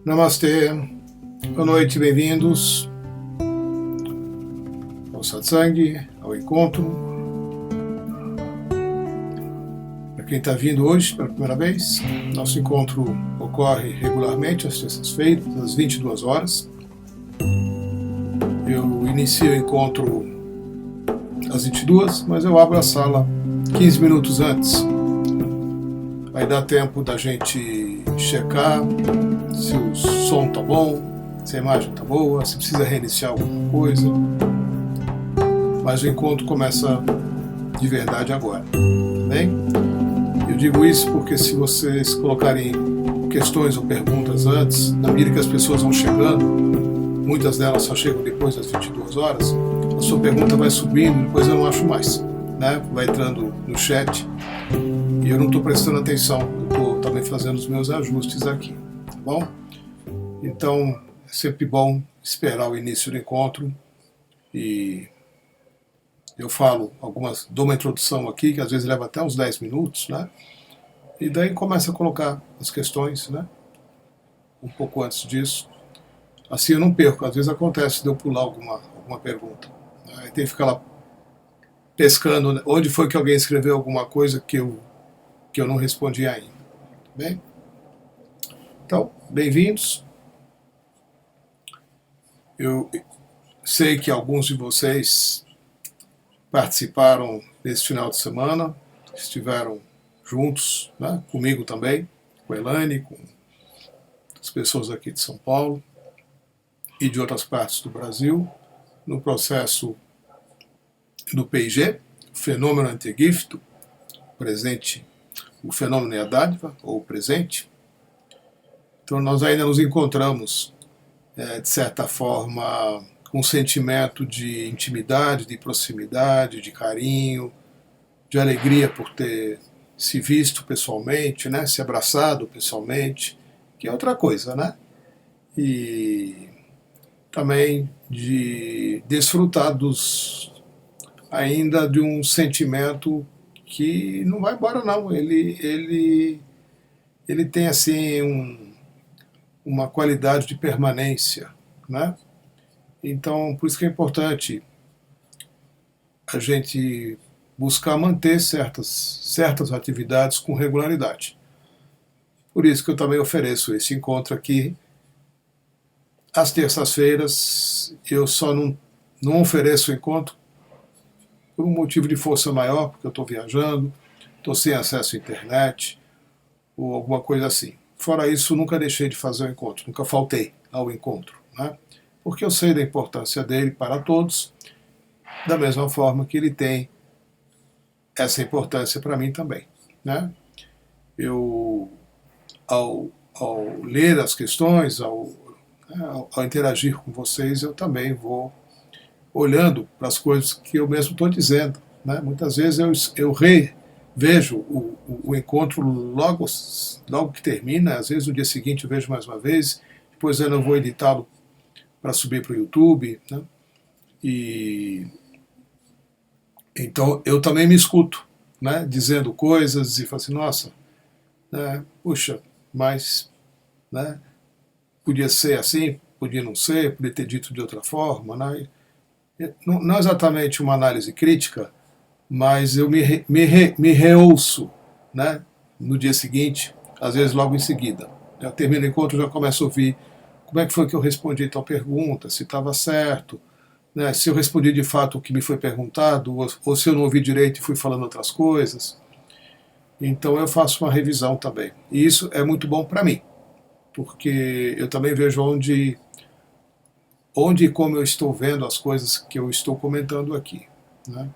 Namastê, boa noite, bem-vindos ao satsang, ao encontro. Para quem está vindo hoje pela primeira vez, nosso encontro ocorre regularmente às terças-feiras, às 22 horas. Eu inicio o encontro às 22, mas eu abro a sala 15 minutos antes. Aí dá tempo da gente checar se o som tá bom, se a imagem tá boa, se precisa reiniciar alguma coisa. Mas o encontro começa de verdade agora, tá bem? Eu digo isso porque se vocês colocarem questões ou perguntas antes, na medida que as pessoas vão chegando, muitas delas só chegam depois das 22 horas, a sua pergunta vai subindo, depois eu não acho mais, né? Vai entrando no chat e eu não estou prestando atenção, eu estou também fazendo os meus ajustes aqui, tá bom? Então é sempre bom esperar o início do encontro e eu dou uma introdução aqui, que às vezes leva até uns 10 minutos, né? E daí começa a colocar as questões, né? Um pouco antes disso. Assim eu não perco, às vezes acontece de eu pular alguma pergunta. Aí tem que ficar lá pescando, né? Onde foi que alguém escreveu alguma coisa que eu não respondi ainda. Tá bem? Então, bem-vindos. Eu sei que alguns de vocês participaram desse final de semana, estiveram juntos, né, comigo também, com a Elaine, com as pessoas aqui de São Paulo e de outras partes do Brasil, no processo do PIG, Fenômeno Antegifto, presente, o fenômeno é a dádiva, ou presente. Então nós ainda nos encontramos, de certa forma, com um sentimento de intimidade, de proximidade, de carinho, de alegria por ter se visto pessoalmente, né, se abraçado pessoalmente, que é outra coisa, né? E também de desfrutar ainda de um sentimento que não vai embora não, ele tem assim uma qualidade de permanência, né? Então, por isso que é importante a gente buscar manter certas atividades com regularidade. Por isso que eu também ofereço esse encontro aqui às terças-feiras. Eu só não ofereço o encontro por um motivo de força maior, porque eu estou viajando, estou sem acesso à internet, ou alguma coisa assim. Fora isso, nunca deixei de fazer o encontro, nunca faltei ao encontro, né? Porque eu sei da importância dele para todos, da mesma forma que ele tem essa importância para mim também, né? Eu, ao ler as questões, ao interagir com vocês, eu também vou olhando para as coisas que eu mesmo estou dizendo, né? Muitas vezes eu revejo o encontro logo que termina, às vezes no dia seguinte eu vejo mais uma vez, depois eu não vou editá-lo para subir para o YouTube, né? E então eu também me escuto, né, dizendo coisas e falo assim, nossa, né, puxa, mas, né, podia ser assim, podia não ser, podia ter dito de outra forma, né? Não exatamente uma análise crítica, mas eu me reouço, né, no dia seguinte, às vezes logo em seguida. Eu termino o encontro e já começo a ouvir como é que foi que eu respondi tal pergunta, se estava certo, né, se eu respondi de fato o que me foi perguntado, ou se eu não ouvi direito e fui falando outras coisas. Então eu faço uma revisão também. E isso é muito bom para mim, porque eu também vejo onde e como eu estou vendo as coisas que eu estou comentando aqui, né?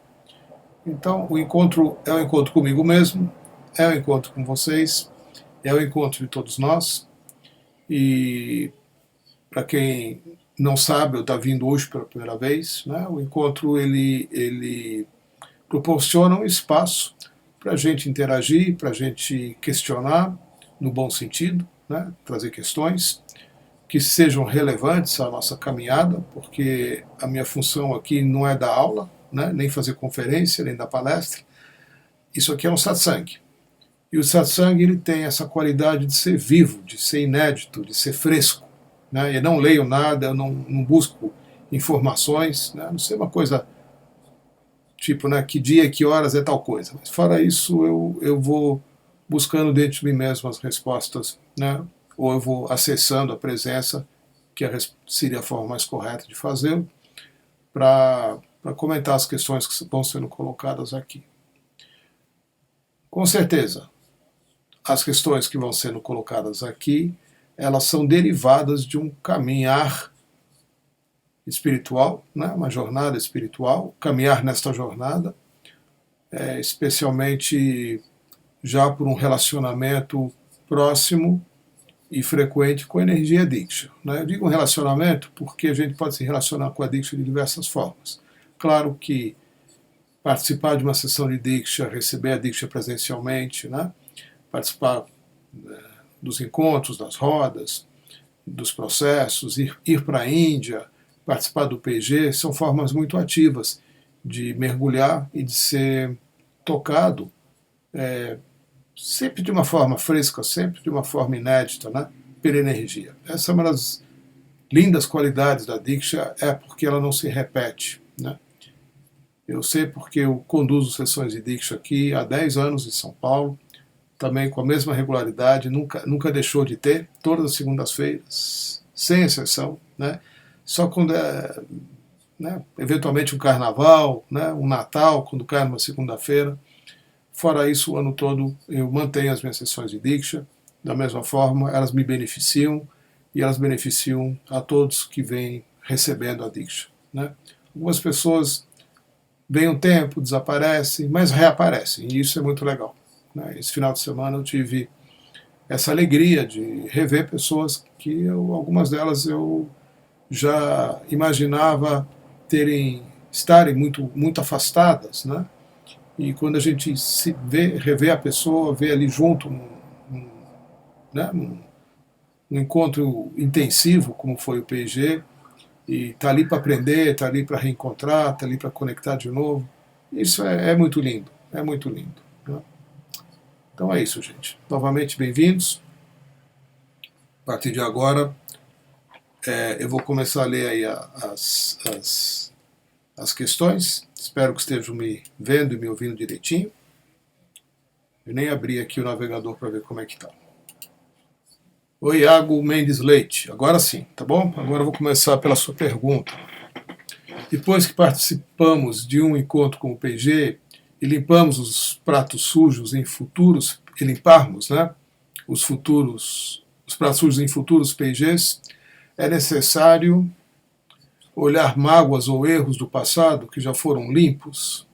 Então o encontro é um encontro comigo mesmo, é um encontro com vocês, é um encontro de todos nós. E para quem não sabe, eu estou vindo hoje pela primeira vez, né? O encontro ele proporciona um espaço para a gente interagir, para a gente questionar, no bom sentido, né? Trazer questões que sejam relevantes à nossa caminhada, porque a minha função aqui não é dar aula, né? Nem fazer conferência, nem dar palestra. Isso aqui é um satsang. E o satsang ele tem essa qualidade de ser vivo, de ser inédito, de ser fresco. Né? Eu não leio nada, eu não busco informações, né? Não sei uma coisa tipo, né, que dia, que horas é tal coisa. Mas fora isso, eu vou buscando dentro de mim mesmo as respostas, né? Ou eu vou acessando a presença, que seria a forma mais correta de fazê-lo, para comentar as questões que vão sendo colocadas aqui. Com certeza, as questões que vão sendo colocadas aqui, elas são derivadas de um caminhar espiritual, né? Uma jornada espiritual, caminhar nesta jornada, especialmente já por um relacionamento próximo e frequente com a energia Diksha. Né? Eu digo um relacionamento porque a gente pode se relacionar com a Diksha de diversas formas. Claro que participar de uma sessão de Diksha, receber a Diksha presencialmente, né? Participar dos encontros, das rodas, dos processos, ir para a Índia, participar do PG, são formas muito ativas de mergulhar e de ser tocado sempre de uma forma fresca, sempre de uma forma inédita, né? Pela energia. Essa é uma das lindas qualidades da Diksha, é porque ela não se repete. Né? Eu sei porque eu conduzo sessões de Diksha aqui há 10 anos em São Paulo, também com a mesma regularidade, nunca deixou de ter, todas as segundas-feiras, sem exceção, né? Só quando é, né, eventualmente um carnaval, né, um Natal, quando cai numa segunda-feira. Fora isso, o ano todo eu mantenho as minhas sessões de Diksha, da mesma forma, elas me beneficiam e elas beneficiam a todos que vêm recebendo a Diksha. Né? Algumas pessoas vêm um tempo, desaparecem, mas reaparecem, e isso é muito legal. Né? Esse final de semana eu tive essa alegria de rever pessoas que algumas delas eu já imaginava estarem muito afastadas, né? E quando a gente se revê a pessoa, vê ali junto, né, num encontro intensivo, como foi o PG, e está ali para aprender, está ali para reencontrar, está ali para conectar de novo, isso é muito lindo, é muito lindo. Né? Então é isso, gente. Novamente, bem-vindos. A partir de agora, eu vou começar a ler aí as questões. Espero que estejam me vendo e me ouvindo direitinho. Eu nem abri aqui o navegador para ver como é que está. Oi, Iago Mendes Leite. Agora sim, tá bom? Agora eu vou começar pela sua pergunta. Depois que participamos de um encontro com o PG e limpamos os pratos sujos em futuros, e limparmos, né, os pratos sujos em futuros PGs, é necessário olhar mágoas ou erros do passado que já foram limpos?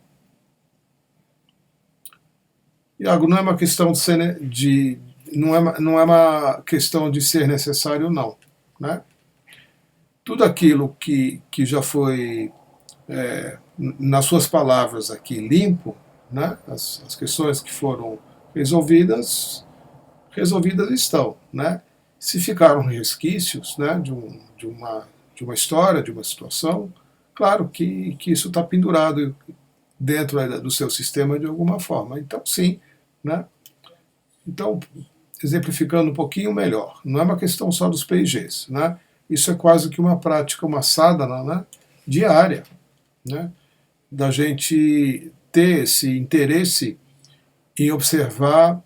Iago, não é uma questão não é uma questão de ser necessário, não. Né? Tudo aquilo que já foi, nas suas palavras aqui, limpo, né? As questões que foram resolvidas estão. Né? Se ficaram resquícios, né, de uma história, de uma situação, claro que isso está pendurado dentro do seu sistema de alguma forma. Então, sim. Né? Então, exemplificando um pouquinho melhor, não é uma questão só dos PGs. Né? Isso é quase que uma prática, uma sadhana, né, diária, né, da gente ter esse interesse em observar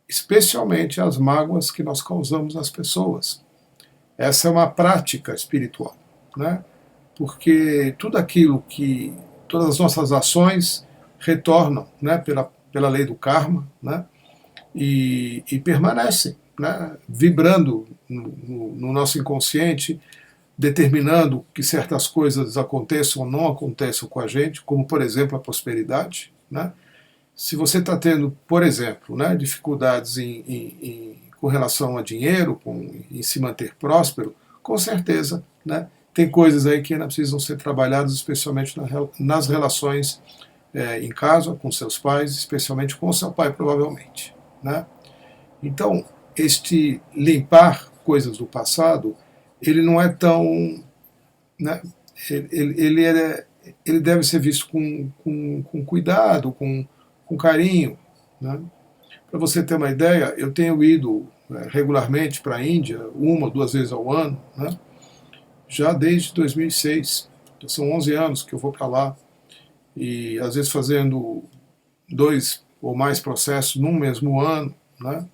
especialmente as mágoas que nós causamos às pessoas. Essa é uma prática espiritual, né, porque todas as nossas ações retornam, né, pela lei do karma, né, e permanecem, né, vibrando no nosso inconsciente, determinando que certas coisas aconteçam ou não aconteçam com a gente, como, por exemplo, a prosperidade. Né? Se você está tendo, por exemplo, né, dificuldades com relação a dinheiro, em se manter próspero, com certeza, né, tem coisas aí que ainda precisam ser trabalhadas, especialmente nas relações em casa, com seus pais, especialmente com seu pai, provavelmente. Né? Então, este limpar coisas do passado, ele não é tão... Né, ele deve ser visto com cuidado, com carinho, né? Para você ter uma ideia, eu tenho ido regularmente para a Índia, 1 ou 2 vezes ao ano, né? Já desde 2006. Já são 11 anos que eu vou para lá, e às vezes fazendo 2 ou mais processos num mesmo ano, né?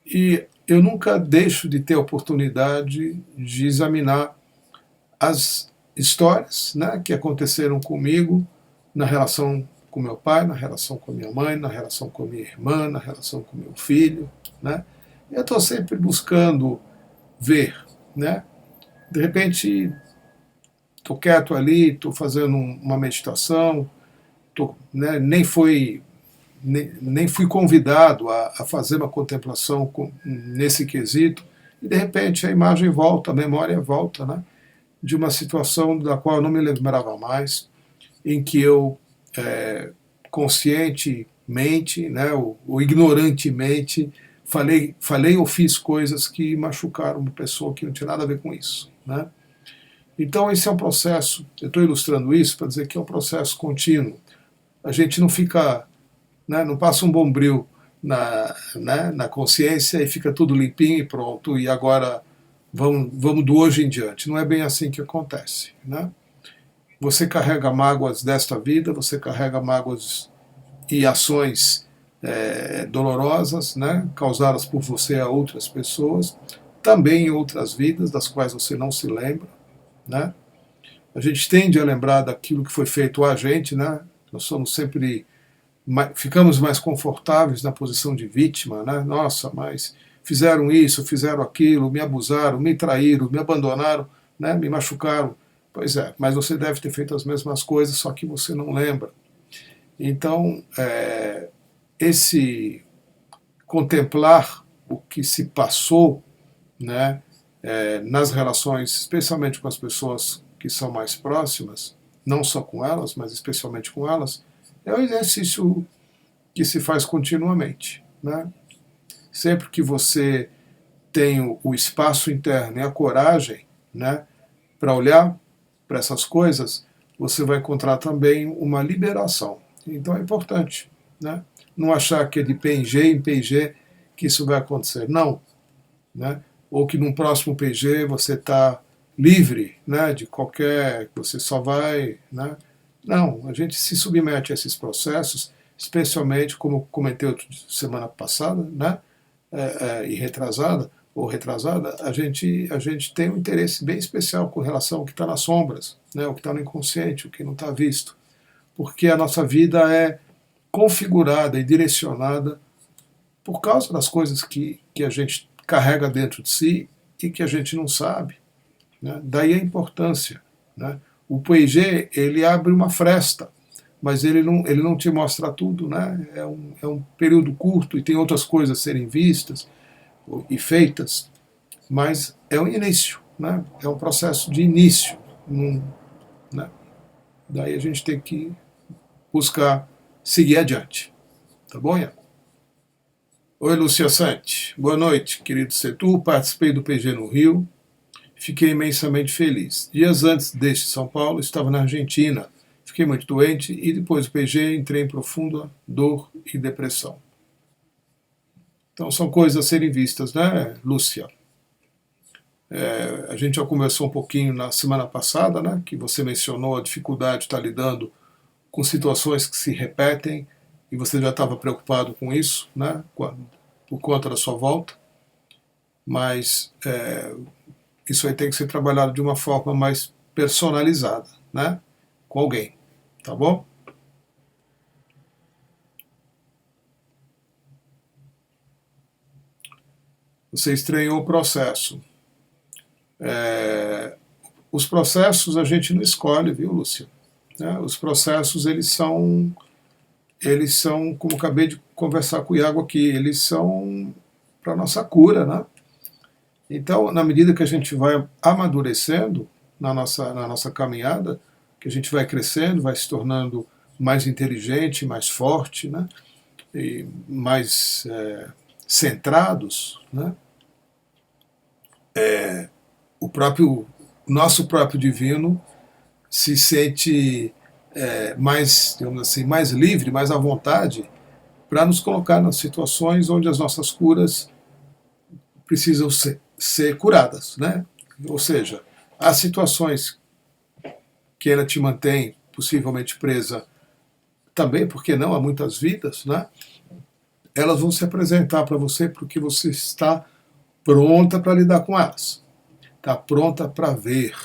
E eu nunca deixo de ter a oportunidade de examinar as histórias, né, que aconteceram comigo na relação com meu pai, na relação com a minha mãe, na relação com a minha irmã, na relação com meu filho, né? Eu estou sempre buscando ver, né? De repente, estou quieto ali, estou fazendo uma meditação, né, nem fui convidado a fazer uma contemplação nesse quesito, e de repente a imagem volta, a memória volta, né, de uma situação da qual eu não me lembrava mais, em que eu, conscientemente, né, ou ignorantemente, falei ou fiz coisas que machucaram uma pessoa que não tinha nada a ver com isso, né? Então esse é um processo, eu estou ilustrando isso para dizer que é um processo contínuo. A gente não fica, né, não passa um bombril na consciência e fica tudo limpinho e pronto, e agora vamos do hoje em diante. Não é bem assim que acontece, né? Você carrega mágoas desta vida, você carrega mágoas e ações dolorosas, né, causadas por você a outras pessoas, também em outras vidas, das quais você não se lembra, né? A gente tende a lembrar daquilo que foi feito a gente, né? Nós somos sempre, ficamos mais confortáveis na posição de vítima, né? Nossa, mas fizeram isso, fizeram aquilo, me abusaram, me traíram, me abandonaram, né? Me machucaram. Pois é, mas você deve ter feito as mesmas coisas, só que você não lembra. Então, esse contemplar o que se passou, né, nas relações, especialmente com as pessoas que são mais próximas, não só com elas, mas especialmente com elas, é um exercício que se faz continuamente, né? Sempre que você tem o espaço interno e a coragem, né, para olhar para essas coisas, você vai encontrar também uma liberação. Então é importante, né? Não achar que é de PG em PG que isso vai acontecer. Não. Né? Ou que num próximo PG você está livre, né, de qualquer, você só vai, né? Não, a gente se submete a esses processos, especialmente, como comentei semana passada, né, e retrasada, ou retrasada, a gente tem um interesse bem especial com relação ao que está nas sombras, né, o que está no inconsciente, o que não está visto, porque a nossa vida é configurada e direcionada por causa das coisas que a gente carrega dentro de si e que a gente não sabe, né? Daí a importância, né? O PG, ele abre uma fresta, mas ele não te mostra tudo, né? É um período curto e tem outras coisas a serem vistas e feitas, mas é um início, né? É um processo de início, né? Daí a gente tem que buscar seguir adiante, tá bom, Ian? Oi, Lúcia Sante. Boa noite, querido Setu. Participei do PG no Rio. Fiquei imensamente feliz. Dias antes deste São Paulo, estava na Argentina. Fiquei muito doente e depois do PG entrei em profunda dor e depressão. Então são coisas a serem vistas, né, Lúcia? A gente já conversou um pouquinho na semana passada, né, que você mencionou a dificuldade de estar lidando com situações que se repetem, e você já estava preocupado com isso, né, por conta da sua volta, mas isso aí tem que ser trabalhado de uma forma mais personalizada, né, com alguém, tá bom? Você estranhou o processo. Os processos a gente não escolhe, viu, Lúcia? Os processos, eles são, como acabei de conversar com o Iago aqui, eles são para a nossa cura, né? Então, na medida que a gente vai amadurecendo na nossa caminhada, que a gente vai crescendo, vai se tornando mais inteligente, mais forte, né? E mais centrados, né? O nosso próprio divino se sente mais, digamos assim, mais livre, mais à vontade para nos colocar nas situações onde as nossas curas precisam ser curadas, né? Ou seja, há situações que ela te mantém possivelmente presa também, porque não, há muitas vidas, né? Elas vão se apresentar para você porque você está pronta para lidar com elas, está pronta para ver,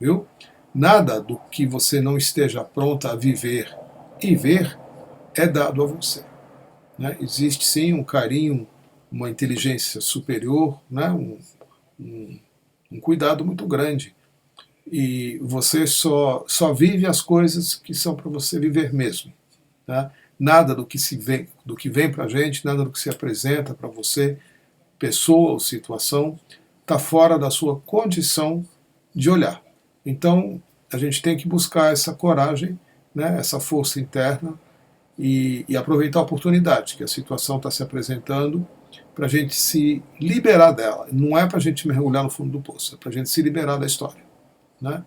viu? Nada do que você não esteja pronta a viver e ver é dado a você, né? Existe sim um carinho, uma inteligência superior, né? Um cuidado muito grande. E você só vive as coisas que são para você viver mesmo. Tá? Nada do que vem para a gente, nada do que se apresenta para você, pessoa ou situação, está fora da sua condição de olhar. Então, a gente tem que buscar essa coragem, né, essa força interna e aproveitar a oportunidade que a situação está se apresentando para a gente se liberar dela. Não é para a gente mergulhar no fundo do poço, é para a gente se liberar da história. Né?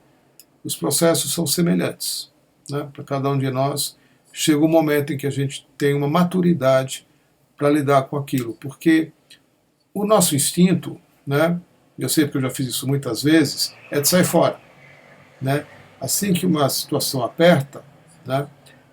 Os processos são semelhantes. Né? Para cada um de nós, chega um momento em que a gente tem uma maturidade para lidar com aquilo, porque o nosso instinto, né, eu sei porque eu já fiz isso muitas vezes, é de sair fora. Né? Assim que uma situação aperta, né,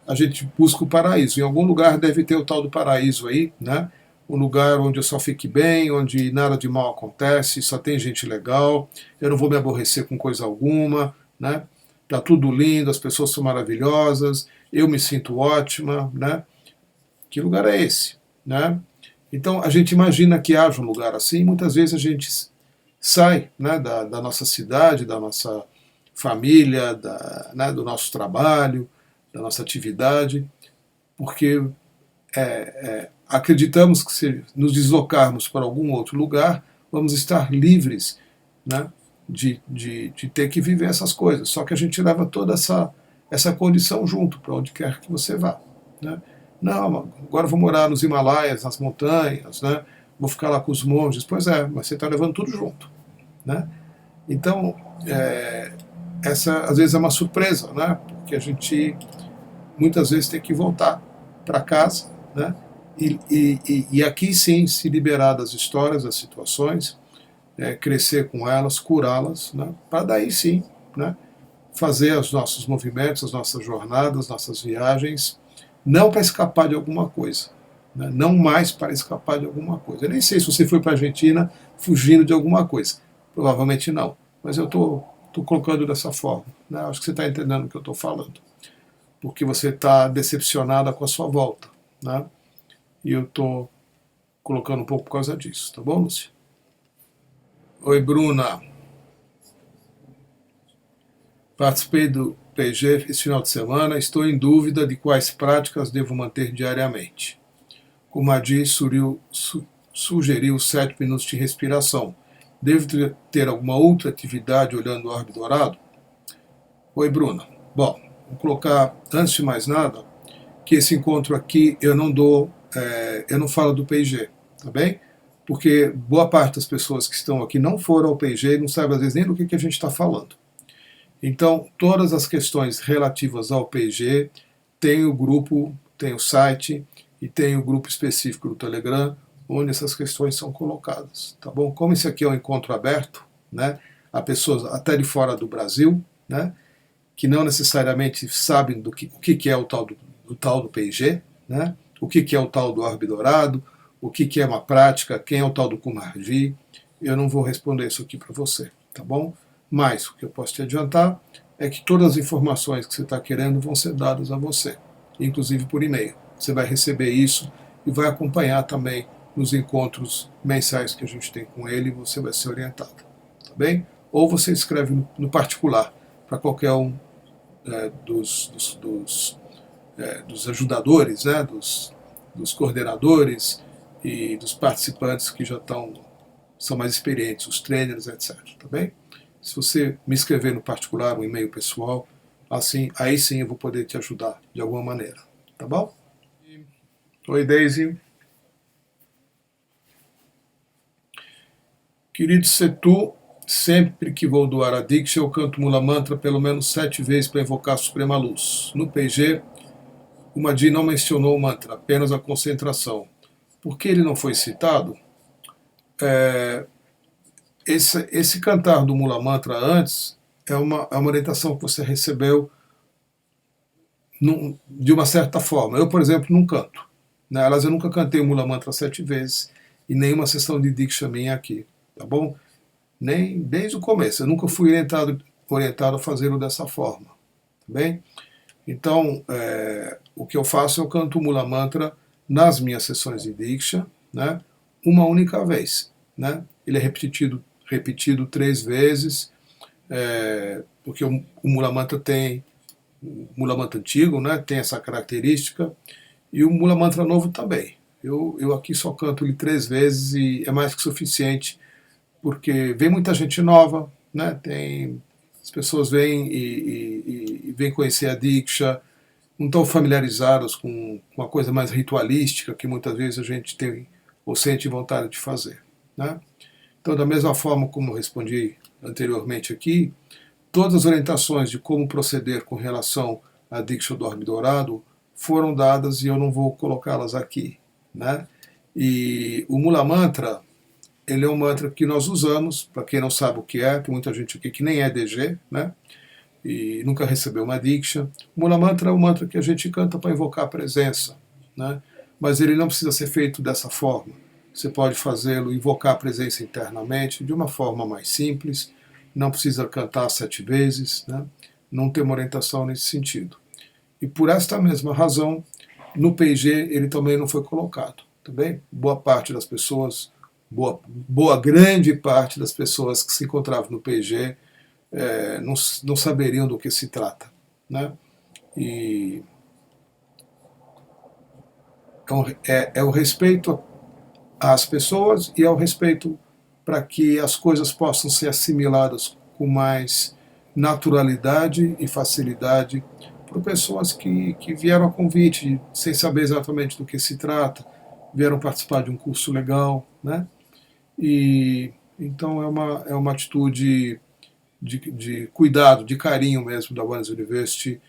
a gente busca o paraíso. Em algum lugar deve ter o tal do paraíso aí, né? Um lugar onde eu só fique bem, onde nada de mal acontece, só tem gente legal, eu não vou me aborrecer com coisa alguma, né? Tá tudo lindo, as pessoas são maravilhosas, eu me sinto ótima, né? Que lugar é esse, né? Então a gente imagina que haja um lugar assim, muitas vezes a gente sai, né, da nossa cidade, da nossa família, né, do nosso trabalho, da nossa atividade, porque acreditamos que se nos deslocarmos para algum outro lugar, vamos estar livres, né, de ter que viver essas coisas. Só que a gente leva toda essa condição junto para onde quer que você vá. Né? Não, agora eu vou morar nos Himalaias, nas montanhas, né? Vou ficar lá com os monges. Pois é, mas você está levando tudo junto. Né? Então, essa às vezes é uma surpresa, né? Porque a gente muitas vezes tem que voltar para casa, né? E aqui sim se liberar das histórias, das situações, crescer com elas, curá-las, né? Para daí sim, né, fazer os nossos movimentos, as nossas jornadas, nossas viagens, não para escapar de alguma coisa, né? Não mais para escapar de alguma coisa. Eu nem sei se você foi para a Argentina fugindo de alguma coisa, provavelmente não, mas eu estou colocando dessa forma. Né? Acho que você está entendendo o que eu estou falando, porque você está decepcionada com a sua volta. Né? E eu estou colocando um pouco por causa disso, tá bom, Lúcia? Oi, Bruna. Participei do PG esse final de semana, estou em dúvida de quais práticas devo manter diariamente. Como a Di sugeriu 7 minutos de respiração. Devo ter alguma outra atividade olhando o orbe dourado? Oi, Bruna. Bom, vou colocar, antes de mais nada, que esse encontro aqui eu não falo do PG, tá bem? Porque boa parte das pessoas que estão aqui não foram ao PG e não sabem às vezes nem do que a gente está falando. Então, todas as questões relativas ao PG, tem o grupo, tem o site e tem o grupo específico do Telegram, onde essas questões são colocadas, tá bom? Como esse aqui é um encontro aberto, né, a pessoas até de fora do Brasil, né, que não necessariamente sabem o que é o tal do PG, né, o que é o tal do orbe dourado, o que é uma prática, quem é o tal do Kumarji, eu não vou responder isso aqui para você, tá bom? Mas o que eu posso te adiantar é que todas as informações que você está querendo vão ser dadas a você, inclusive por e-mail. Você vai receber isso e vai acompanhar também nos encontros mensais que a gente tem com ele e você vai ser orientado, tá bem? Ou você escreve no particular para qualquer um dos ajudadores, né, dos coordenadores e dos participantes que já são mais experientes, os trainers, etc. Tá bem? Se você me escrever no particular, um e-mail pessoal, assim, aí sim eu vou poder te ajudar de alguma maneira. Tá bom? Oi, Daisy. Querido Setu, sempre que vou doar a Diksha, eu canto Mula Mantra pelo menos 7 vezes para invocar a Suprema Luz. No PG, o Mahdi não mencionou o mantra, apenas a concentração. Por que ele não foi citado? Esse cantar do Mula Mantra antes é uma orientação que você recebeu de uma certa forma. Eu, por exemplo, não canto. Né? Aliás, eu nunca cantei o Mula Mantra 7 vezes em nenhuma sessão de Diksha minha aqui. Tá bom? Nem desde o começo. Eu nunca fui orientado a fazê-lo dessa forma. Tá bem? Então, o que eu faço, eu canto o Mula Mantra nas minhas sessões de Diksha, né? Uma única vez. Né? Ele é repetido 3 vezes, porque o Mula Mantra tem, o Mula Mantra antigo, né, tem essa característica, e o Mula Mantra novo também. Eu aqui só canto ele 3 vezes e é mais que suficiente, porque vem muita gente nova, né, as pessoas vêm e vêm conhecer a Diksha, não estão familiarizadas com a coisa mais ritualística que muitas vezes a gente tem ou sente vontade de fazer. Né? Então, da mesma forma como eu respondi anteriormente aqui, todas as orientações de como proceder com relação à Diksha do Orbe Dourado foram dadas e eu não vou colocá-las aqui. Né? E o Mula Mantra, ele é um mantra que nós usamos, para quem não sabe o que é, tem muita gente aqui que nem é DG, né? E nunca recebeu uma Diksha. O Mula Mantra é um mantra que a gente canta para invocar a presença, né? Mas ele não precisa ser feito dessa forma. Você pode fazê-lo, invocar a presença internamente, de uma forma mais simples, não precisa cantar 7 vezes, né? Não tem uma orientação nesse sentido. E por esta mesma razão, no PG ele também não foi colocado. Tá bem? Boa parte das pessoas, boa grande parte das pessoas que se encontravam no PG não saberiam do que se trata. Né? E então, é o respeito às pessoas e é o respeito para que as coisas possam ser assimiladas com mais naturalidade e facilidade por pessoas que vieram a convite, sem saber exatamente do que se trata, vieram participar de um curso legal. Né? E então é uma atitude de cuidado, de carinho mesmo da Oneness University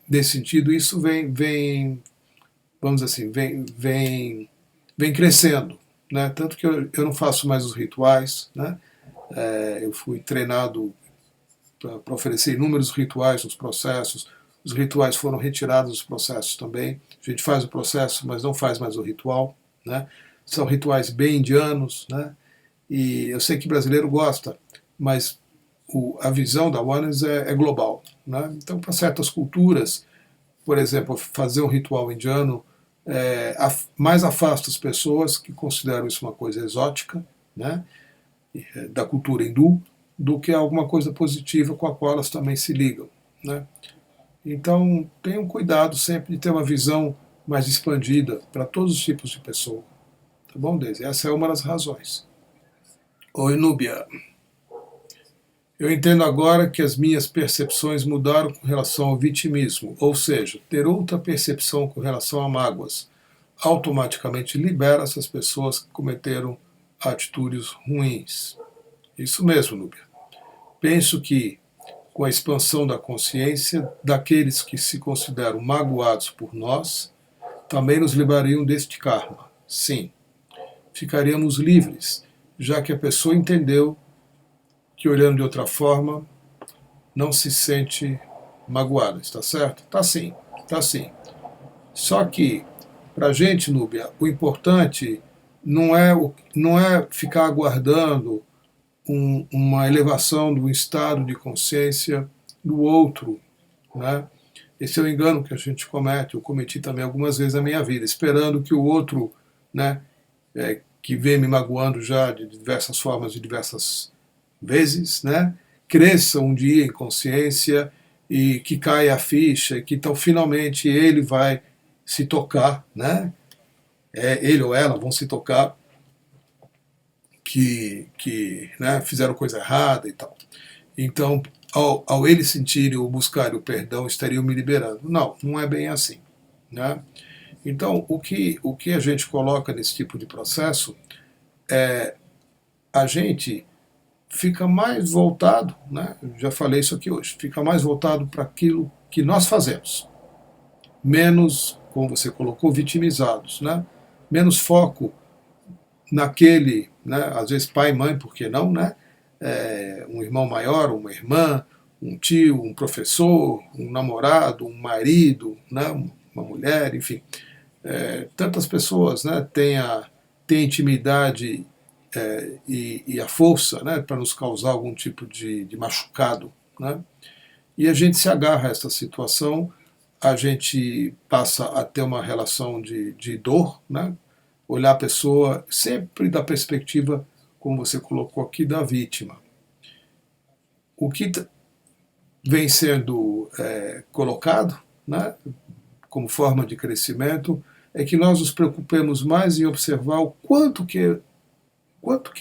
nesse sentido. Isso vem vamos dizer assim, vem crescendo. Né? Tanto que eu não faço mais os rituais. Né? Eu fui treinado para oferecer inúmeros rituais nos processos. Os rituais foram retirados dos processos também. A gente faz o processo, mas não faz mais o ritual. Né? São rituais bem indianos. Né? E eu sei que brasileiro gosta, mas a visão da Oneness é global. Né? Então, para certas culturas, por exemplo, fazer um ritual indiano mais afasta as pessoas que consideram isso uma coisa exótica, né, da cultura hindu, do que alguma coisa positiva com a qual elas também se ligam. Né. Então, tenham cuidado sempre de ter uma visão mais expandida para todos os tipos de pessoa. Tá bom, Deise? Essa é uma das razões. Oi, Núbia. Eu entendo agora que as minhas percepções mudaram com relação ao vitimismo, ou seja, ter outra percepção com relação a mágoas automaticamente libera essas pessoas que cometeram atitudes ruins. Isso mesmo, Núbia. Penso que, com a expansão da consciência, daqueles que se consideram magoados por nós, também nos livrariam deste karma. Sim, ficaríamos livres, já que a pessoa entendeu que, olhando de outra forma, não se sente magoada. Está certo? Tá sim, tá sim. Só que, para a gente, Núbia, o importante não é ficar aguardando uma elevação do estado de consciência do outro. Né? Esse é o engano que a gente comete, eu cometi também algumas vezes na minha vida, esperando que o outro, né, que vem me magoando já de diversas formas, de diversas vezes, né, cresça um dia em consciência e que caia a ficha, e que então finalmente ele vai se tocar, né, ele ou ela vão se tocar que né, fizeram coisa errada e tal. Então, ao eles sentirem ou buscarem o perdão, estariam me liberando. Não, não é bem assim. Né? Então, o que a gente coloca nesse tipo de processo é a gente fica mais voltado, né? Eu já falei isso aqui hoje, fica mais voltado para aquilo que nós fazemos. menos, como você colocou, vitimizados, né? Menos foco naquele, né? Às vezes pai e mãe, por que não, né? Um irmão maior, uma irmã, um tio, um professor, um namorado, um marido, né? Uma mulher, enfim. Tantas pessoas, né, têm intimidade e a força, né, para nos causar algum tipo de machucado. Né? E a gente se agarra a essa situação, a gente passa a ter uma relação de dor, né? Olhar a pessoa sempre da perspectiva, como você colocou aqui, da vítima. O que vem sendo colocado, né, como forma de crescimento, é que nós nos preocupemos mais em observar o quanto que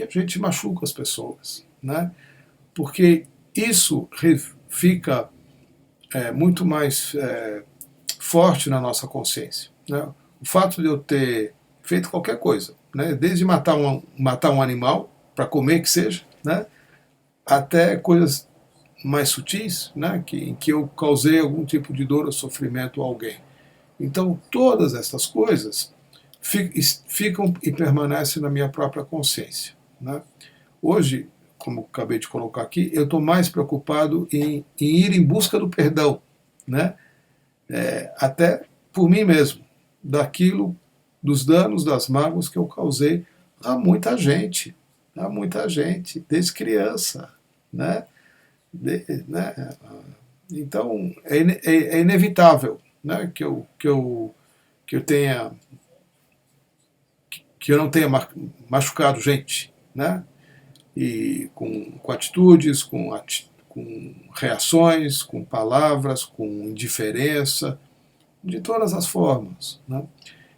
a gente machuca as pessoas, né? Porque isso fica muito mais forte na nossa consciência. Né? O fato de eu ter feito qualquer coisa, né? Desde matar um animal, para comer que seja, né? Até coisas mais sutis, né? Em que eu causei algum tipo de dor ou sofrimento a alguém. Então, todas essas coisas ficam e permanecem na minha própria consciência. Né? Hoje, como acabei de colocar aqui, eu estou mais preocupado em ir em busca do perdão, né? Até por mim mesmo, daquilo, dos danos, das mágoas que eu causei a muita gente, desde criança. Né? Né? Então, é inevitável, né, que eu tenha que eu não tenha machucado gente, né? E com atitudes, com reações, com palavras, com indiferença, de todas as formas. Né?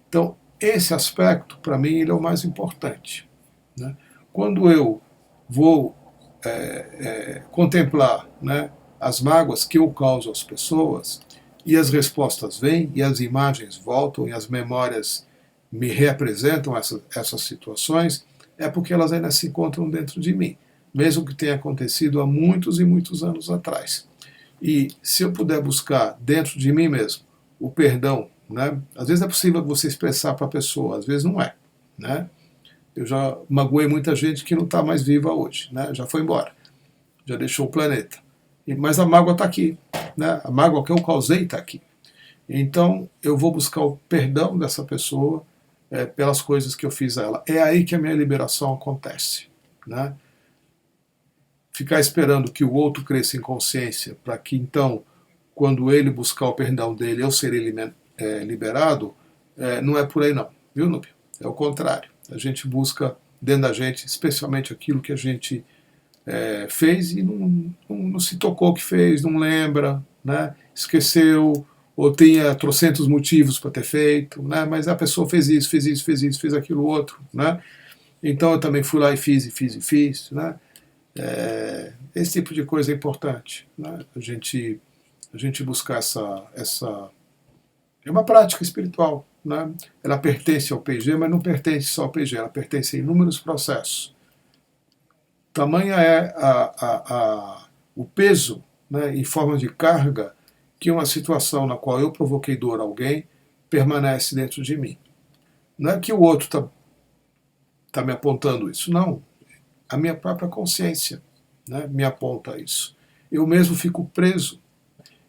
Então, esse aspecto, para mim, ele é o mais importante. Né? Quando eu vou contemplar, né, as mágoas que eu causo às pessoas, e as respostas vêm, e as imagens voltam, e as memórias me representam essas situações, é porque elas ainda se encontram dentro de mim, mesmo que tenha acontecido há muitos e muitos anos atrás. E se eu puder buscar dentro de mim mesmo o perdão, né? Às vezes é possível você expressar para a pessoa, às vezes não é. Né? Eu já magoei muita gente que não está mais viva hoje, né? Já foi embora, já deixou o planeta. Mas a mágoa está aqui, né? A mágoa que eu causei está aqui. Então eu vou buscar o perdão dessa pessoa pelas coisas que eu fiz a ela. É aí que a minha liberação acontece. Né? Ficar esperando que o outro cresça em consciência para que então, quando ele buscar o perdão dele, eu serei liberado, não é por aí não, viu, Núbio? É o contrário. A gente busca dentro da gente, especialmente aquilo que a gente fez e não se tocou que fez, não lembra, né? Esqueceu, ou tinha trocentos motivos para ter feito, né? Mas a pessoa fez isso, fez isso, fez isso, fez aquilo outro. Né? Então eu também fui lá e fiz, e fiz, e fiz. Né? Esse tipo de coisa é importante. Né? A gente buscar essa. É uma prática espiritual. Né? Ela pertence ao PG, mas não pertence só ao PG, ela pertence a inúmeros processos. Tamanha é o peso, né, em forma de carga que uma situação na qual eu provoquei dor a alguém permanece dentro de mim. Não é que o outro está me apontando isso, não. A minha própria consciência, né, me aponta isso. Eu mesmo fico preso.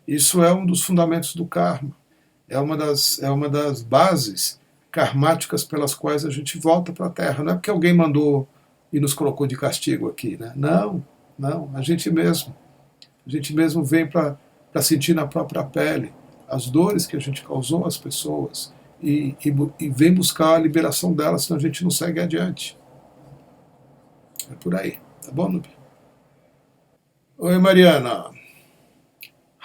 Isso é um dos fundamentos do karma. É uma das bases karmáticas pelas quais a gente volta para a Terra. Não é porque alguém mandou e nos colocou de castigo aqui. Né? Não, a gente mesmo. A gente mesmo vem para sentir na própria pele as dores que a gente causou às pessoas e vem buscar a liberação delas, senão a gente não segue adiante. É por aí. Tá bom, Nubi? Oi, Mariana.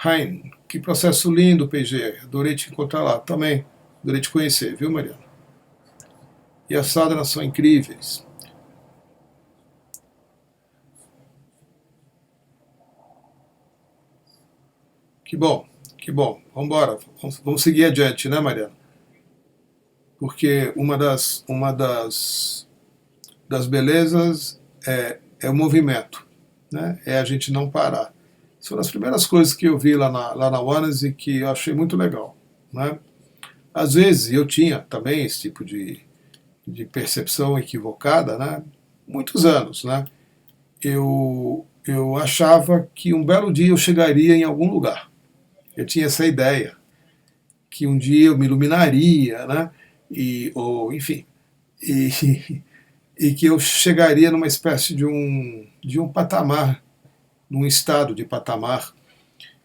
Hein, que processo lindo, PG. Adorei te encontrar lá também. Adorei te conhecer, viu, Mariana? E as sadhanas são incríveis. Que bom, que bom. Vamos embora. Vamos seguir adiante, né, Mariana? Porque das belezas é o movimento, né? É a gente não parar. Isso foi uma das primeiras coisas que eu vi lá na Oneness e que eu achei muito legal. né? Às vezes eu tinha também esse tipo de percepção equivocada, né? Muitos anos, né? Eu achava que um belo dia eu chegaria em algum lugar. Eu tinha essa ideia, que um dia eu me iluminaria, né? Ou, enfim, e, e que eu chegaria numa espécie de um patamar, num estado de patamar,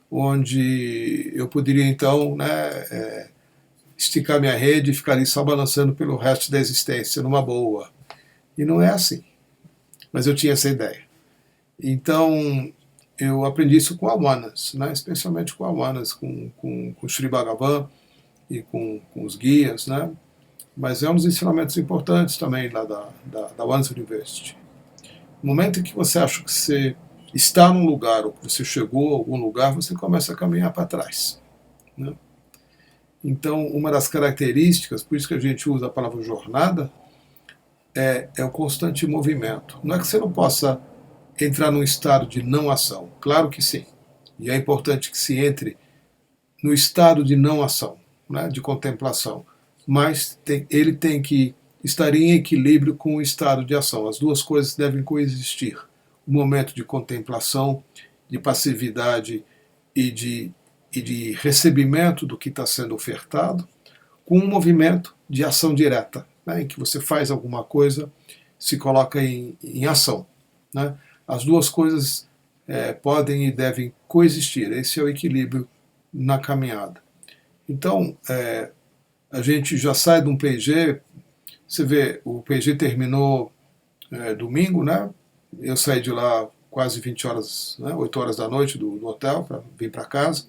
onde eu poderia então, né, esticar minha rede e ficar ali só balançando pelo resto da existência, numa boa. E não é assim. Mas eu tinha essa ideia. Então, eu aprendi isso com Awanas, né? Especialmente com Awanas, com Sri Bhagavan e com os guias, né? Mas é um dos ensinamentos importantes também lá da Awanas University. No momento em que você acha que você está num lugar ou que você chegou a algum lugar, você começa a caminhar para trás, né? Então, uma das características, por isso que a gente usa a palavra jornada, é o constante movimento. Não é que você não possa entrar num estado de não ação. Claro que sim. E é importante que se entre no estado de não ação, né, de contemplação. Mas ele tem que estar em equilíbrio com o estado de ação. As duas coisas devem coexistir. O momento de contemplação, de passividade e de recebimento do que está sendo ofertado, com um movimento de ação direta, né, em que você faz alguma coisa, se coloca em ação, né? As duas coisas podem e devem coexistir. Esse é o equilíbrio na caminhada. Então, a gente já sai de um PG, você vê, o PG terminou domingo, né? Eu saí de lá quase 20 horas, né, 8 horas da noite do hotel para vir para casa.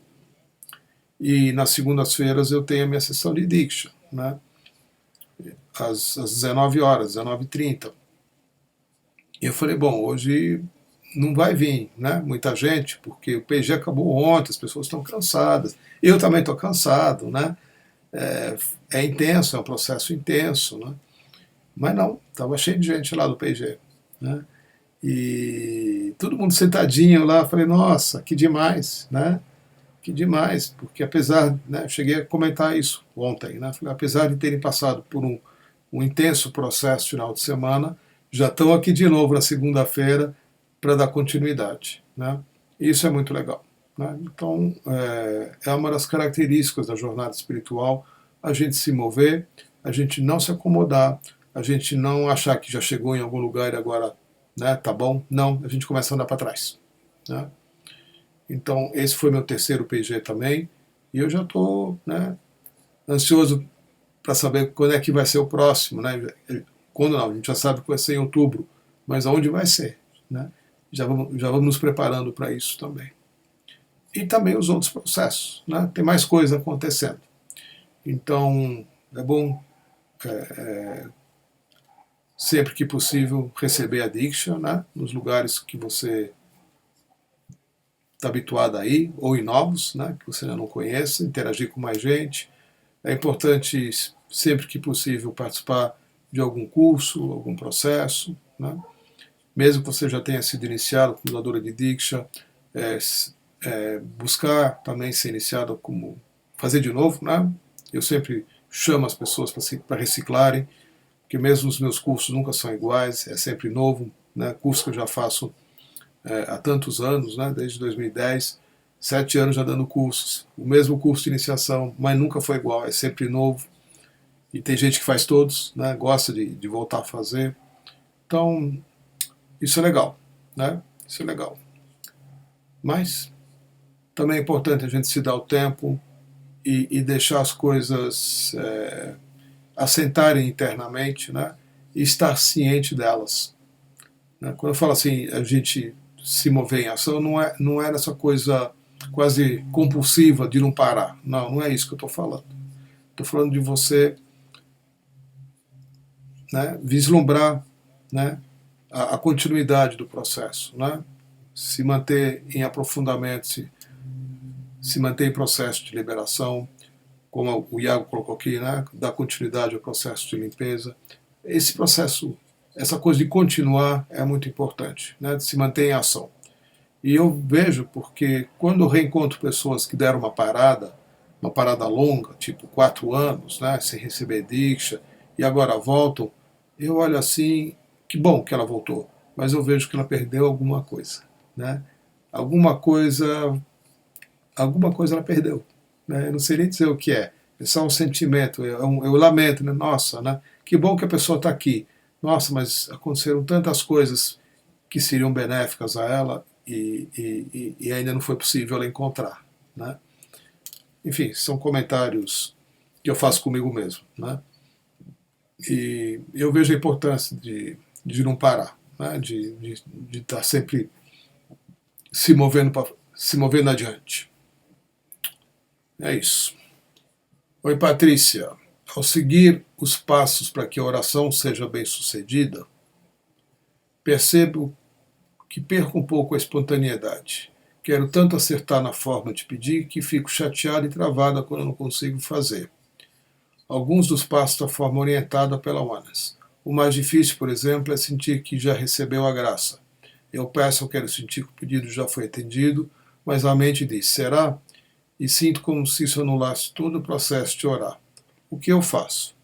E nas segundas-feiras eu tenho a minha sessão de Diksha, né? Às 19 horas, 19h30. E eu falei, bom, hoje não vai vir, né, muita gente, porque o PG acabou ontem, as pessoas estão cansadas. Eu também estou cansado, né? É intenso, é um processo intenso, né? Mas não, estava cheio de gente lá do PG, né? E todo mundo sentadinho lá, falei, nossa, que demais, né? Que demais, porque apesar, né, eu cheguei a comentar isso ontem, né? Falei, apesar de terem passado por um intenso processo final de semana, já estão aqui de novo na segunda-feira para dar continuidade, né? Isso é muito legal, né? Então, é uma das características da jornada espiritual, a gente se mover, a gente não se acomodar, a gente não achar que já chegou em algum lugar e agora, né, tá bom. Não, a gente começa a andar para trás, né? Então, esse foi meu terceiro PG também, e eu já estou, né, ansioso para saber quando é que vai ser o próximo, né? Quando não, a gente já sabe que vai ser em outubro, mas aonde vai ser, né? Já vamos nos preparando para isso também. E também os outros processos, né? Tem mais coisa acontecendo. Então, é bom, sempre que possível, receber a Diksha, né? Nos lugares que você está habituado a ir, ou em novos, né? Que você ainda não conhece, interagir com mais gente. É importante, sempre que possível, participar de algum curso, algum processo, né? Mesmo que você já tenha sido iniciado como doadora de Diksha, buscar também ser iniciado como fazer de novo, né? Eu sempre chamo as pessoas para reciclarem, porque mesmo os meus cursos nunca são iguais, é sempre novo, né? Curso que eu já faço há tantos anos, né? Desde 2010, 7 anos já dando cursos, o mesmo curso de iniciação, mas nunca foi igual, é sempre novo. E tem gente que faz todos, né? Gosta de voltar a fazer. Então, isso é legal, né? Isso é legal. Mas também é importante a gente se dar o tempo e deixar as coisas assentarem internamente, né? E estar ciente delas, né? Quando eu falo assim, a gente se mover em ação, não é essa coisa quase compulsiva de não parar. Não, não é isso que eu estou falando. Estou falando de você, né, vislumbrar, né, a continuidade do processo, né? Se manter em aprofundamento, se manter em processo de liberação, como o Iago colocou aqui, né, dar continuidade ao processo de limpeza. Esse processo, essa coisa de continuar é muito importante, né, de se manter em ação. E eu vejo porque quando eu reencontro pessoas que deram uma parada, uma parada longa, tipo 4 anos, né, sem receber Diksha, e agora voltam, eu olho assim, que bom que ela voltou, mas eu vejo que ela perdeu alguma coisa, né? Alguma coisa, alguma coisa ela perdeu, né? Eu não sei nem dizer o que é só um sentimento, eu lamento, né? Nossa, né? Que bom que a pessoa está aqui, nossa, mas aconteceram tantas coisas que seriam benéficas a ela e ainda não foi possível ela encontrar, né? Enfim, são comentários que eu faço comigo mesmo, né? E eu vejo a importância de não parar, né? De estar sempre se movendo adiante. É isso. Oi, Patrícia. Ao seguir os passos para que a oração seja bem sucedida, percebo que perco um pouco a espontaneidade. Quero tanto acertar na forma de pedir que fico chateada e travada quando não consigo fazer. Alguns dos passos da forma orientada pela Oneness. O mais difícil, por exemplo, é sentir que já recebeu a graça. Eu peço, eu quero sentir que o pedido já foi atendido, mas a mente diz, será? E sinto como se isso anulasse todo o processo de orar. O que eu faço?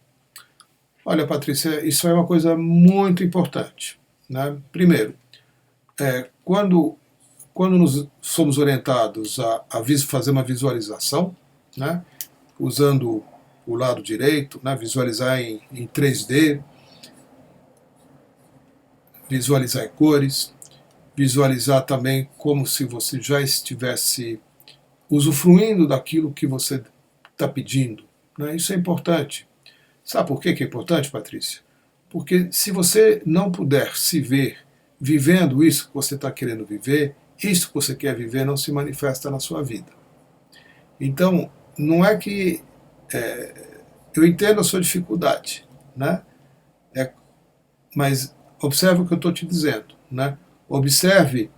Olha, Patrícia, isso é uma coisa muito importante, né? Primeiro, quando nos somos orientados a fazer uma visualização, né? Usando o lado direito, né? Visualizar em 3D, visualizar em cores, visualizar também como se você já estivesse usufruindo daquilo que você está pedindo, né? Isso é importante. Sabe por que é importante, Patrícia? Porque se você não puder se ver vivendo isso que você está querendo viver, isso que você quer viver não se manifesta na sua vida. Então, não é que eu entendo a sua dificuldade, né? Mas observe o que eu estou te dizendo, né? Observe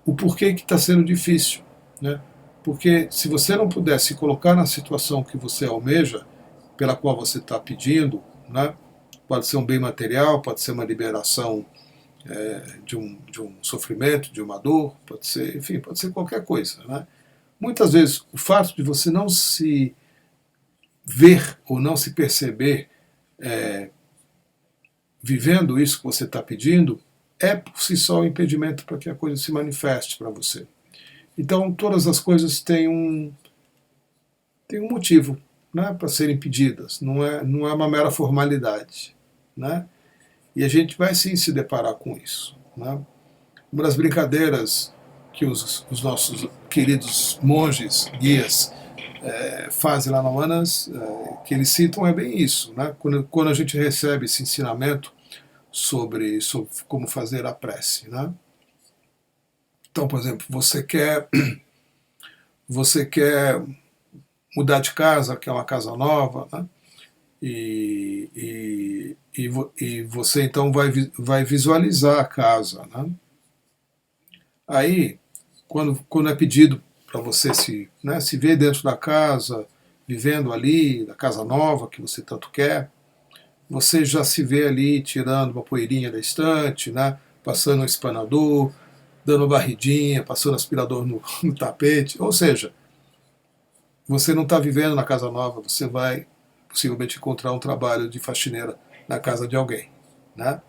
o porquê que está sendo difícil, né? Porque se você não puder se colocar na situação que você almeja, pela qual você está pedindo, né? Pode ser um bem material, pode ser uma liberação de um sofrimento, de uma dor, pode ser, enfim, pode ser qualquer coisa, né? Muitas vezes o fato de você não se ver ou não se perceber vivendo isso que você está pedindo é por si só um impedimento para que a coisa se manifeste para você. Então todas as coisas têm um motivo, né, para serem pedidas, não é uma mera formalidade, né? E a gente vai sim se deparar com isso, né? Uma das brincadeiras que os nossos queridos monges, guias, fazem lá na Manas, que eles citam é bem isso, né? Quando a gente recebe esse ensinamento sobre como fazer a prece, né? Então, por exemplo, você quer mudar de casa, quer uma casa nova, né? E você então vai visualizar a casa, né? Aí, quando é pedido para você se ver dentro da casa, vivendo ali, da casa nova que você tanto quer, você já se vê ali tirando uma poeirinha da estante, né? Passando um espanador, dando varridinha, passando aspirador no tapete. Ou seja, você não está vivendo na casa nova, você vai possivelmente encontrar um trabalho de faxineira na casa de alguém, né?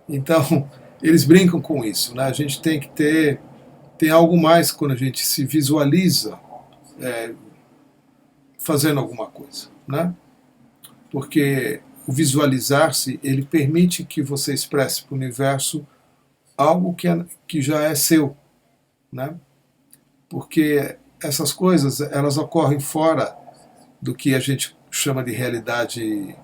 Então, eles brincam com isso, né? A gente tem que tem algo mais quando a gente se visualiza fazendo alguma coisa, né? Porque o visualizar-se, ele permite que você expresse para o universo algo que já é seu, né? Porque essas coisas, elas ocorrem fora do que a gente chama de realidade,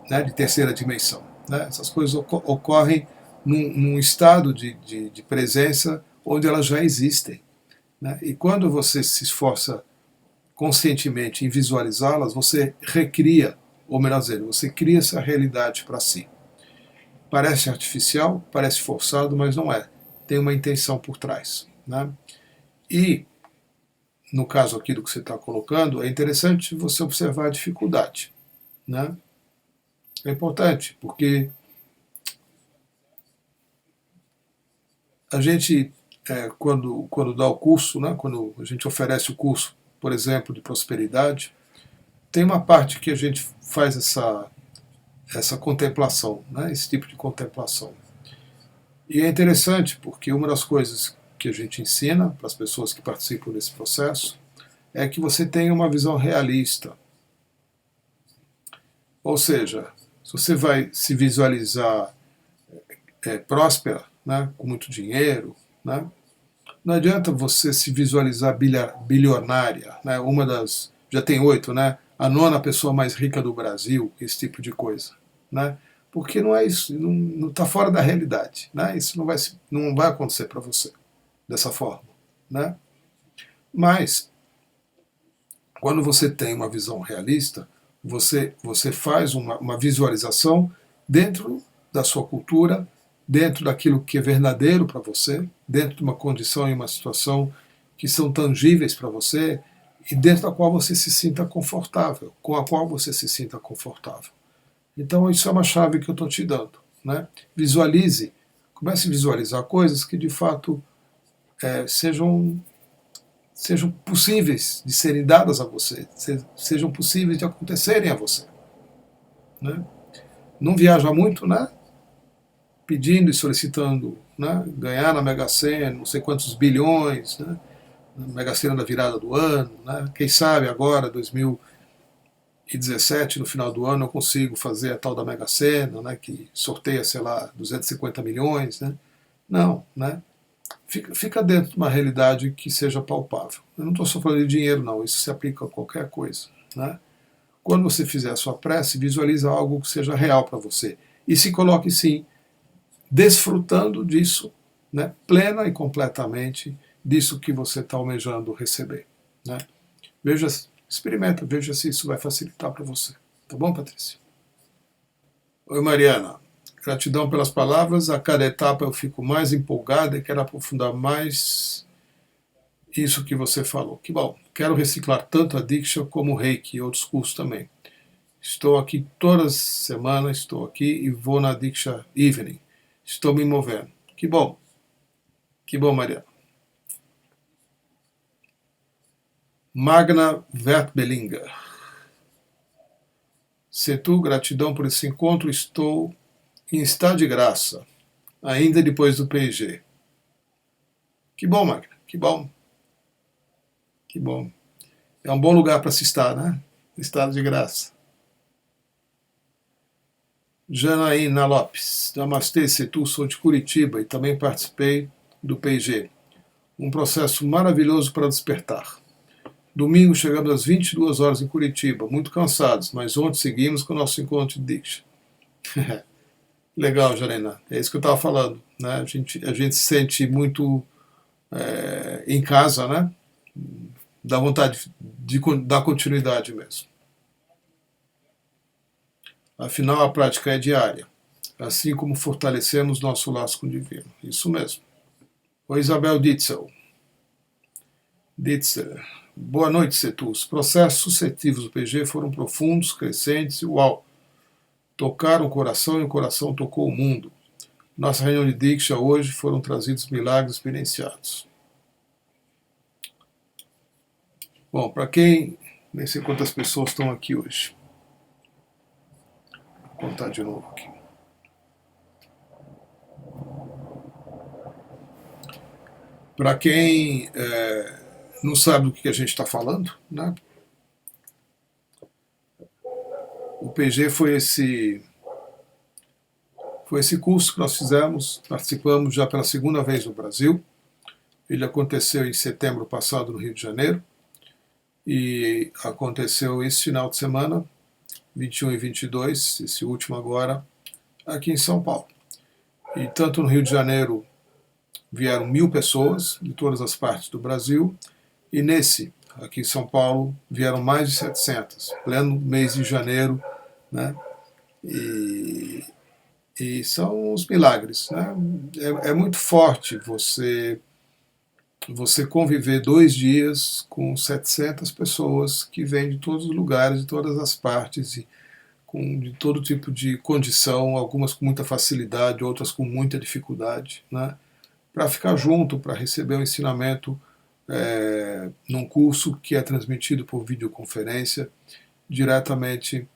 né, de terceira dimensão, né? Essas coisas ocorrem num estado de presença onde elas já existem, né? E quando você se esforça conscientemente em visualizá-las, você recria, ou melhor dizendo, você cria essa realidade para si. Parece artificial, parece forçado, mas não é. Tem uma intenção por trás, né? E, no caso aqui do que você está colocando, é interessante você observar a dificuldade, né? É importante, porque a gente, quando dá o curso, né, quando a gente oferece o curso por exemplo, de prosperidade, tem uma parte que a gente faz essa contemplação, né? Esse tipo de contemplação. E é interessante porque uma das coisas que a gente ensina para as pessoas que participam desse processo é que você tenha uma visão realista. Ou seja, se você vai se visualizar próspera, né, com muito dinheiro, né, não adianta você se visualizar bilionária, né, uma das, já tem 8, né, a 9ª pessoa mais rica do Brasil, esse tipo de coisa, né, porque não é isso, não está fora da realidade, né, isso não vai acontecer para você dessa forma, né. Mas quando você tem uma visão realista, você faz uma visualização dentro da sua cultura, dentro daquilo que é verdadeiro para você, dentro de uma condição e uma situação que são tangíveis para você e dentro da qual você se sinta confortável, com a qual você se sinta confortável. Então isso é uma chave que eu estou te dando, né? Visualize, comece a visualizar coisas que de fato sejam possíveis de serem dadas a você, sejam possíveis de acontecerem a você, né? Não viaja muito, né? Pedindo e solicitando, né? Ganhar na Mega Sena, não sei quantos bilhões, né? Na Mega Sena da virada do ano, né? Quem sabe agora, 2017, no final do ano, eu consigo fazer a tal da Mega Sena, né? Que sorteia, sei lá, 250 milhões, né? Não, né? Fica dentro de uma realidade que seja palpável. Eu não estou só falando de dinheiro, não, isso se aplica a qualquer coisa, né? Quando você fizer a sua prece, visualiza algo que seja real para você. E se coloque, sim, desfrutando disso, né? Plena e completamente disso que você está almejando receber, né? Experimenta, veja se isso vai facilitar para você. Tá bom, Patrícia? Oi, Mariana. Gratidão pelas palavras. A cada etapa eu fico mais empolgada e quero aprofundar mais isso que você falou. Que bom. Quero reciclar tanto a Diksha como o Reiki e outros cursos também. Estou aqui todas as semanas, estou aqui e vou na Diksha Evening. Estou me movendo. Que bom. Que bom, Mariana. Magna Vertbelinga. Setu, gratidão por esse encontro. Estou em estado de graça, ainda depois do PG. Que bom, Magna. Que bom. Que bom. É um bom lugar para se estar, né? Estado de graça. Janaína Lopes. Namastê, Setu, sou de Curitiba e também participei do PG. Um processo maravilhoso para despertar. Domingo chegamos às 22 horas em Curitiba, muito cansados, mas ontem seguimos com o nosso encontro de Diksha. Legal, Janaína. É isso que eu estava falando, né? A gente se sente muito em casa, né? Dá vontade de dar continuidade mesmo. Afinal, a prática é diária, assim como fortalecemos nosso laço com o divino. Isso mesmo. Oi, Isabel Ditzel. Boa noite, Setu. Os processos sucessivos do PG foram profundos, crescentes e uau! Tocaram o coração e o coração tocou o mundo. Nossa reunião de Diksha hoje foram trazidos milagres experienciados. Bom, para quem... nem sei quantas pessoas estão aqui hoje. Vou contar de novo aqui. Para quem não sabe do que a gente está falando, né? O PG foi esse curso que nós fizemos, participamos já pela segunda vez no Brasil. Ele aconteceu em setembro passado no Rio de Janeiro e aconteceu esse final de semana, 21 e 22, esse último agora, aqui em São Paulo. E tanto no Rio de Janeiro vieram 1000 pessoas de todas as partes do Brasil, e nesse, aqui em São Paulo, vieram mais de 700, pleno mês de janeiro, né? E são os milagres, né? É muito forte você conviver 2 dias com 700 pessoas que vêm de todos os lugares, de todas as partes, e de todo tipo de condição, algumas com muita facilidade, outras com muita dificuldade, né? Para ficar junto, para receber o ensinamento num curso que é transmitido por videoconferência diretamente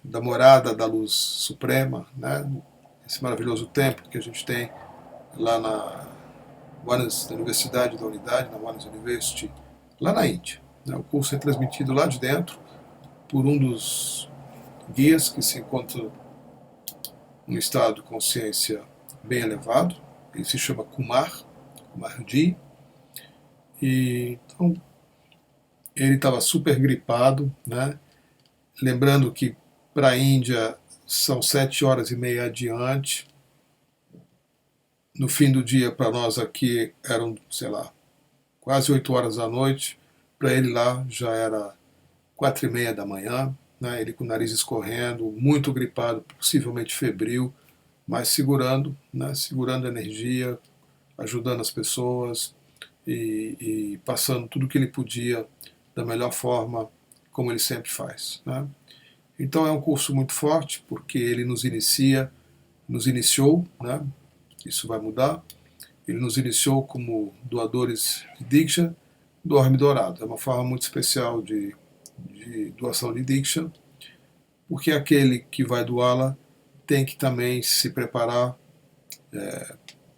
da morada da luz suprema, né? Esse maravilhoso templo que a gente tem lá na Universidade da Unidade, na One University, lá na Índia. Né? O curso é transmitido lá de dentro por um dos guias que se encontra num estado de consciência bem elevado. Ele se chama Kumarji. E então ele estava super gripado, né? Lembrando que para a Índia são 7 horas e meia adiante. No fim do dia, para nós aqui, eram, sei lá, quase 8 horas da noite. Para ele lá já era 4h30 da manhã. Né? Ele com o nariz escorrendo, muito gripado, possivelmente febril, mas segurando, né? Segurando a energia, ajudando as pessoas e passando tudo o que ele podia da melhor forma, como ele sempre faz. Né? Então é um curso muito forte, porque ele nos iniciou, né? Isso vai mudar. Ele nos iniciou como doadores de Diksha do Orbe Dourado. É uma forma muito especial de doação de Diksha, porque aquele que vai doá-la tem que também se preparar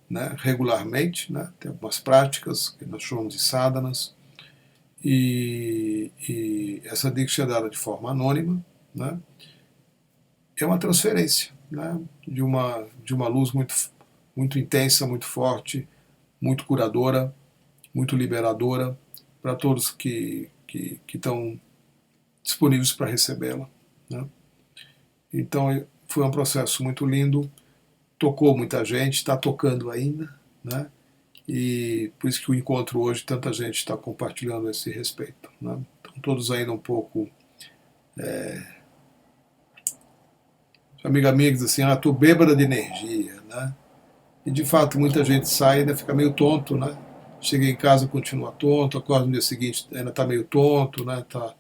né, regularmente, né? Tem algumas práticas que nós chamamos de sadhanas, e essa Diksha é dada de forma anônima, né? É uma transferência, né? de uma luz muito intensa, muito forte, muito curadora, muito liberadora para todos que estão disponíveis para recebê-la. Né? Então foi um processo muito lindo, tocou muita gente, está tocando ainda, né? E por isso que o encontro hoje, tanta gente está compartilhando esse respeito. Né? Então todos ainda um pouco amigos assim, tô bêbada de energia, né? E de fato muita gente sai e ainda fica meio tonto, né? Chega em casa, continua tonto, acorda no dia seguinte, ainda está meio tonto, né? Tá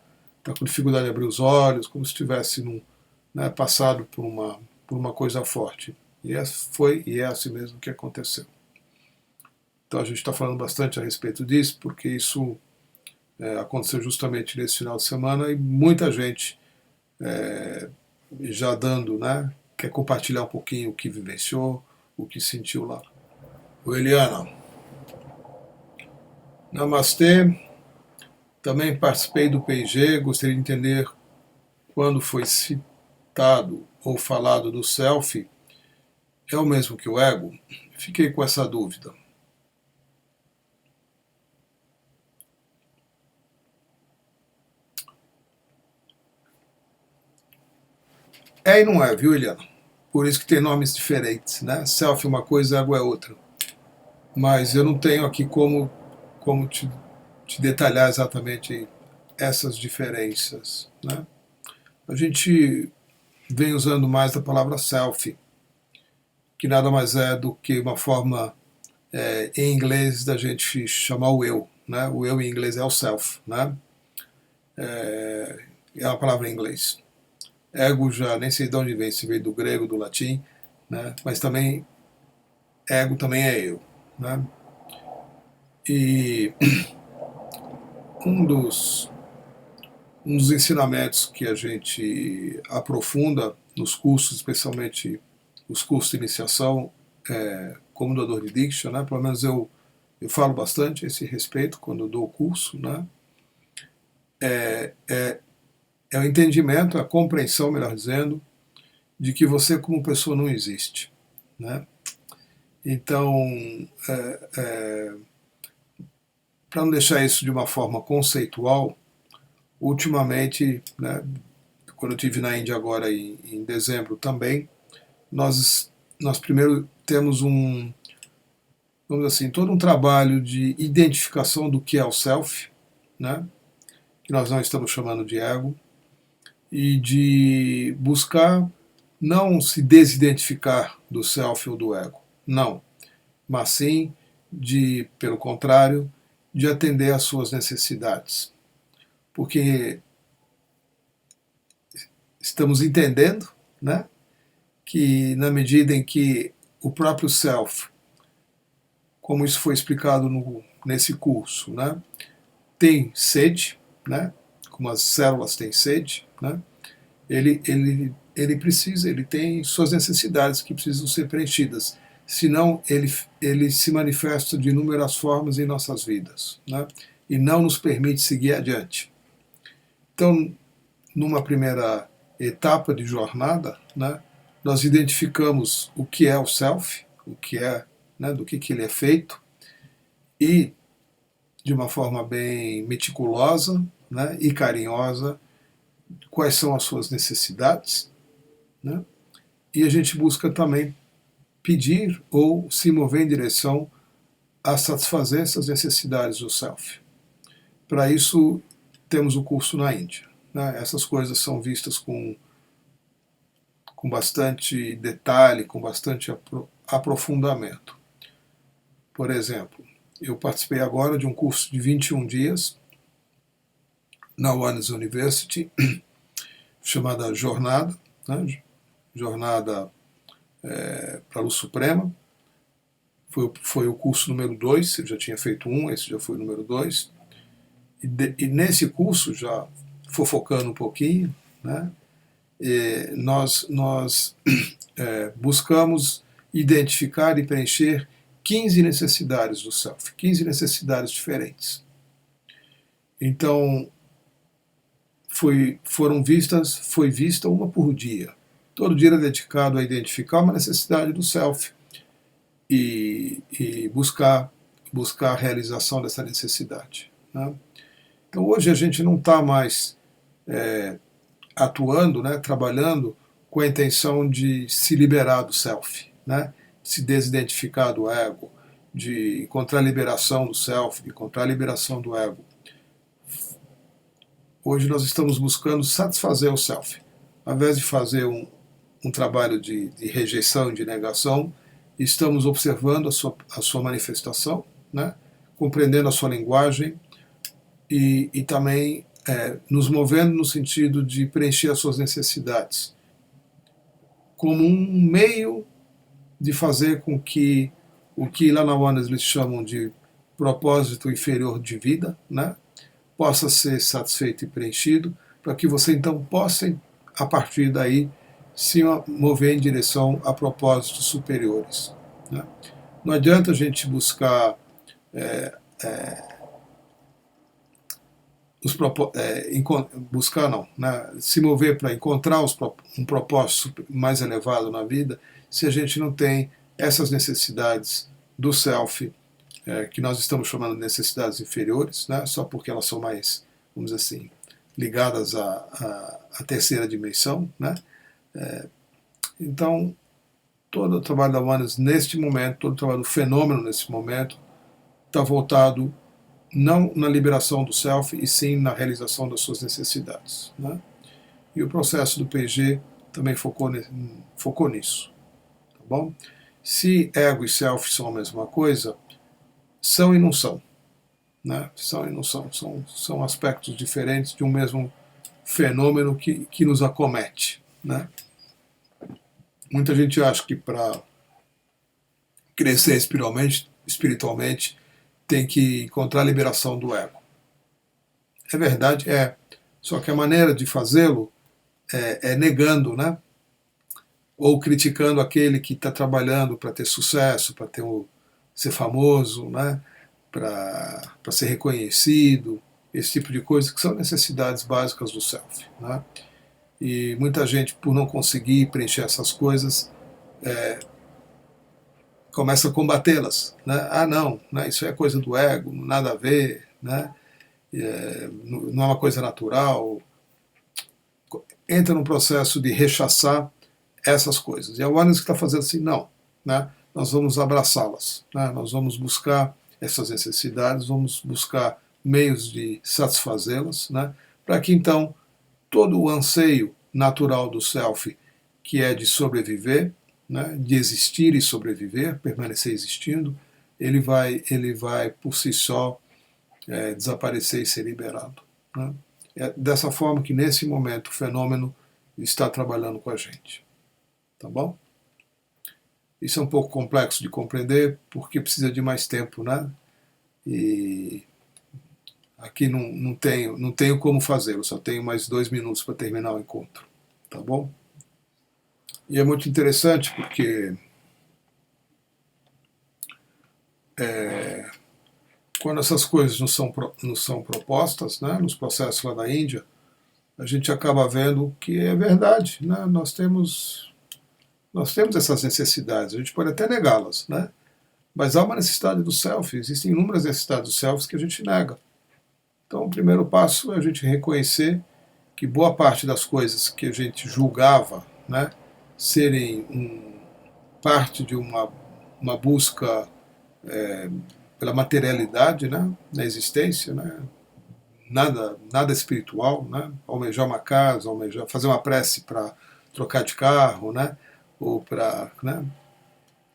com dificuldade de abrir os olhos, como se tivesse né, passado por uma coisa forte. E foi e é assim mesmo que aconteceu. Então a gente está falando bastante a respeito disso, porque isso aconteceu justamente nesse final de semana e muita gente já dando, né? Quer compartilhar um pouquinho o que vivenciou, o que sentiu lá. O Eliana, namastê. Também participei do PIG, gostaria de entender quando foi citado ou falado do self, é o mesmo que o ego? Fiquei com essa dúvida. É e não é, viu, Eliana? Por isso que tem nomes diferentes, né? Self é uma coisa, ego é outra. Mas eu não tenho aqui como te detalhar exatamente essas diferenças, né? A gente vem usando mais a palavra self, que nada mais é do que uma forma em inglês da gente chamar o eu, né? O eu em inglês é o self, né? É uma palavra em inglês. Ego já nem sei de onde vem, se veio do grego, do latim, né? Mas também ego também é eu, né? E um dos ensinamentos que a gente aprofunda nos cursos, especialmente os cursos de iniciação, como doador de Diksha, né? Pelo menos eu falo bastante a esse respeito quando eu dou o curso, né? É o entendimento, a compreensão, melhor dizendo, de que você como pessoa não existe, né? Então, para não deixar isso de uma forma conceitual, ultimamente, né, quando eu estive na Índia agora em dezembro também, nós primeiro temos vamos dizer assim, todo um trabalho de identificação do que é o self, né, que nós não estamos chamando de ego, e de buscar não se desidentificar do self ou do ego, não, mas sim de, pelo contrário, de atender às suas necessidades. Porque estamos entendendo, né, que na medida em que o próprio self, como isso foi explicado nesse curso, né, tem sede, né, como as células têm sede, né, ele tem suas necessidades que precisam ser preenchidas, senão ele se manifesta de inúmeras formas em nossas vidas, né, e não nos permite seguir adiante. Então, numa primeira etapa de jornada, né, nós identificamos o que é o self, o que é, né, do que ele é feito, e de uma forma bem meticulosa, né, e carinhosa, quais são as suas necessidades, né, e a gente busca também pedir ou se mover em direção a satisfazer essas necessidades do self. Para isso, temos o curso na Índia. Né, essas coisas são vistas com bastante detalhe, com bastante aprofundamento. Por exemplo, eu participei agora de um curso de 21 dias na One University, chamada Jornada, né? Jornada para a Luz Suprema. Foi o curso número 2, eu já tinha feito um, esse já foi o número 2. E nesse curso, já fofocando um pouquinho, né, nós buscamos identificar e preencher 15 necessidades do self, 15 necessidades diferentes. Então, foi vista uma por dia. Todo dia era dedicado a identificar uma necessidade do self e buscar a realização dessa necessidade. Né? Então, hoje a gente não está mais atuando, né, trabalhando com a intenção de se liberar do self, né, se desidentificar do ego, de encontrar a liberação do self, de encontrar a liberação do ego. Hoje nós estamos buscando satisfazer o self. Ao invés de fazer um trabalho de rejeição, de negação, estamos observando a sua manifestação, né, compreendendo a sua linguagem e também nos movendo no sentido de preencher as suas necessidades, como um meio de fazer com que o que lá na One eles chamam de propósito inferior de vida, né, possa ser satisfeito e preenchido, para que você então possa, a partir daí, se mover em direção a propósitos superiores. Né. Não adianta a gente buscar buscar não, né, se mover para encontrar um propósito mais elevado na vida, se a gente não tem essas necessidades do self, que nós estamos chamando de necessidades inferiores, né, só porque elas são mais, vamos dizer assim, ligadas à terceira dimensão. Né, então, todo o trabalho da Oneness neste momento, todo o trabalho do fenômeno nesse momento, está voltado não na liberação do self, e sim na realização das suas necessidades. Né? E o processo do PG também focou nisso. Tá bom? Se ego e self são a mesma coisa, são e não são. Né? São e não são. São aspectos diferentes de um mesmo fenômeno que nos acomete. Né? Muita gente acha que para crescer espiritualmente, tem que encontrar a liberação do ego. É verdade, só que a maneira de fazê-lo é negando, né? Ou criticando aquele que está trabalhando para ter sucesso, para ser famoso, né? Para ser reconhecido, esse tipo de coisa, que são necessidades básicas do self. Né? E muita gente, por não conseguir preencher essas coisas, começa a combatê-las. Né? Ah, não, né? Isso é coisa do ego, nada a ver, né? Não é uma coisa natural. Entra num processo de rechaçar essas coisas. E a Oneness que está fazendo assim, não. Né? Nós vamos abraçá-las. Né? Nós vamos buscar essas necessidades, vamos buscar meios de satisfazê-las, né? Para que então todo o anseio natural do self, que é de sobreviver, né, de existir e sobreviver, permanecer existindo, ele vai por si só desaparecer e ser liberado. Né? É dessa forma que nesse momento o fenômeno está trabalhando com a gente. Tá bom? Isso é um pouco complexo de compreender porque precisa de mais tempo, né? e aqui não tenho como fazê-lo, só tenho mais 2 minutos para terminar o encontro, tá bom? E é muito interessante porque quando essas coisas nos são propostas, né, nos processos lá da Índia, a gente acaba vendo que é verdade, né? Nós temos essas necessidades, a gente pode até negá-las, né? Mas há uma necessidade do self, existem inúmeras necessidades do self que a gente nega. Então, o primeiro passo é a gente reconhecer que boa parte das coisas que a gente julgava, né, serem parte de uma busca pela materialidade, né, na existência, né, nada espiritual, né, almejar uma casa, fazer uma prece para trocar de carro, né, ou para, né,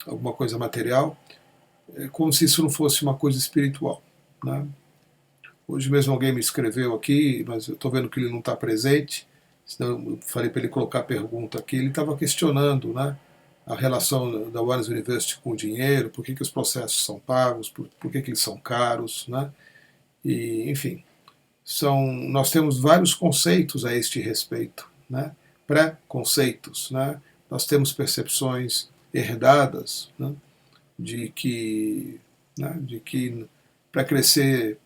alguma coisa material, é como se isso não fosse uma coisa espiritual, né. Hoje mesmo alguém me escreveu aqui, mas eu estou vendo que ele não está presente, senão eu falei para ele colocar a pergunta aqui. Ele estava questionando, né, a relação da Warner University com o dinheiro, por que os processos são pagos, por que eles são caros, né? E, enfim, nós temos vários conceitos a este respeito, né? Pré-conceitos, né? Nós temos percepções herdadas, né, de que para crescer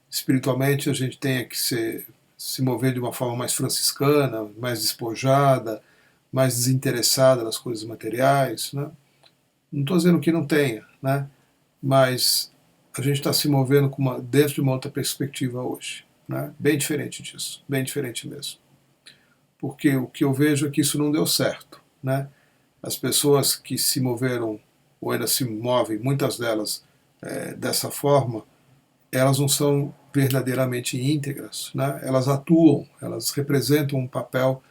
espiritualmente a gente tenha que se mover de uma forma mais franciscana, mais despojada, mais desinteressada nas coisas materiais, né? Não estou dizendo que não tenha, né? Mas a gente está se movendo dentro de uma outra perspectiva hoje, né? Bem diferente disso, bem diferente mesmo. Porque o que eu vejo é que isso não deu certo, né? As pessoas que se moveram, ou ainda se movem, muitas delas dessa forma, elas não são verdadeiramente íntegras, né? Elas atuam, elas representam um papel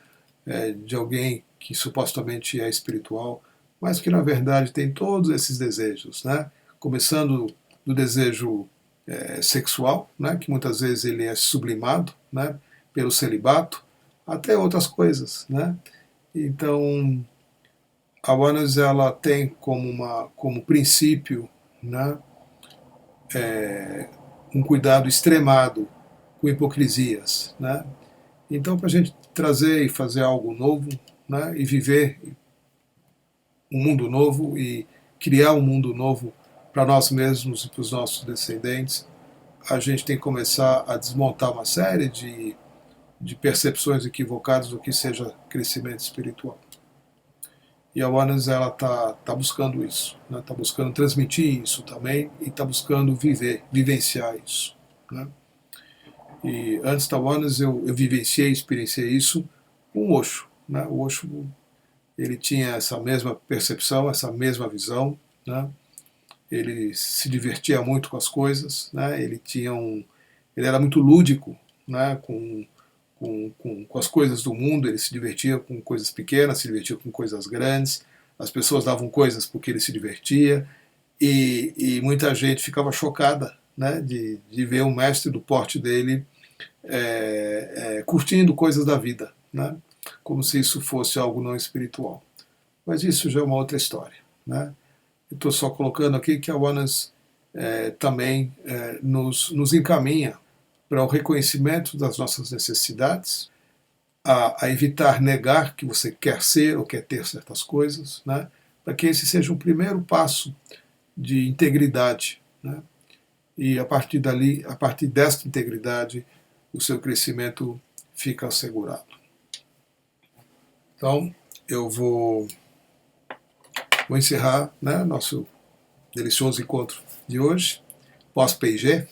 de alguém que supostamente é espiritual, mas que na verdade tem todos esses desejos, né? Começando do desejo sexual, né? Que muitas vezes ele é sublimado, né, pelo celibato, até outras coisas, né? Então a Oneness ela tem como princípio, né, um cuidado extremado com hipocrisias, né? Então, para a gente trazer e fazer algo novo, né, e viver um mundo novo e criar um mundo novo para nós mesmos e para os nossos descendentes, a gente tem que começar a desmontar uma série de percepções equivocadas do que seja crescimento espiritual. E a Oneness ela tá buscando isso, né? Tá buscando transmitir isso também e está buscando vivenciar isso, né? E antes da Oneness eu vivenciei, experienciei isso com o Osho, né? O Osho ele tinha essa mesma percepção, essa mesma visão, né? Ele se divertia muito com as coisas, né? Ele era muito lúdico, né? Com as coisas do mundo, ele se divertia com coisas pequenas, se divertia com coisas grandes, as pessoas davam coisas porque ele se divertia, e muita gente ficava chocada, né, de ver um mestre do porte dele curtindo coisas da vida, né, como se isso fosse algo não espiritual. Mas isso já é uma outra história, né. Estou só colocando aqui que a Oneness também nos encaminha para o reconhecimento das nossas necessidades, a evitar negar que você quer ser ou quer ter certas coisas, né, para que esse seja um primeiro passo de integridade, né, e a partir dali, a partir desta integridade, o seu crescimento fica assegurado. Então, eu vou encerrar, né, nosso delicioso encontro de hoje, pós-PIG,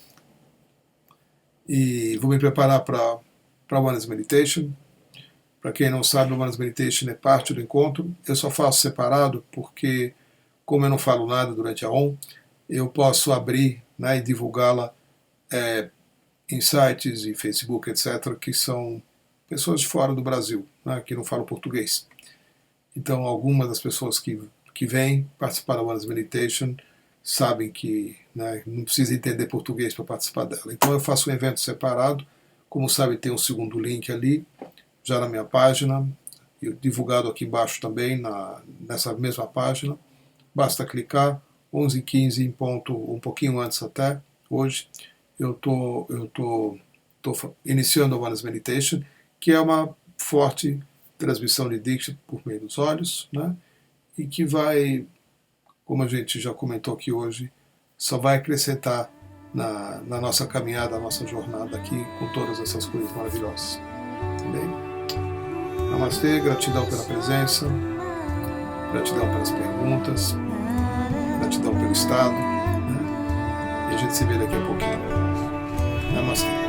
e vou me preparar para a Oneness Meditation. Para quem não sabe, o Oneness Meditation é parte do encontro. Eu só faço separado porque, como eu não falo nada durante a ON, eu posso abrir, né, e divulgá-la em sites e Facebook, etc., que são pessoas de fora do Brasil, né, que não falam português. Então, algumas das pessoas que vêm participar da Oneness Meditation sabem que, né, não precisa entender português para participar dela. Então eu faço um evento separado, como sabe tem um segundo link ali, já na minha página, e divulgado aqui embaixo também, nessa mesma página. Basta clicar, 11h15 em ponto, um pouquinho antes até, hoje eu tô iniciando a Oneness Meditation, que é uma forte transmissão de Diksha por meio dos olhos, né? E que vai, como a gente já comentou aqui hoje, só vai acrescentar na nossa caminhada, na nossa jornada aqui, com todas essas coisas maravilhosas. Tá bem? Namastê, gratidão pela presença, gratidão pelas perguntas, gratidão pelo estado, né? E a gente se vê daqui a pouquinho. Namastê.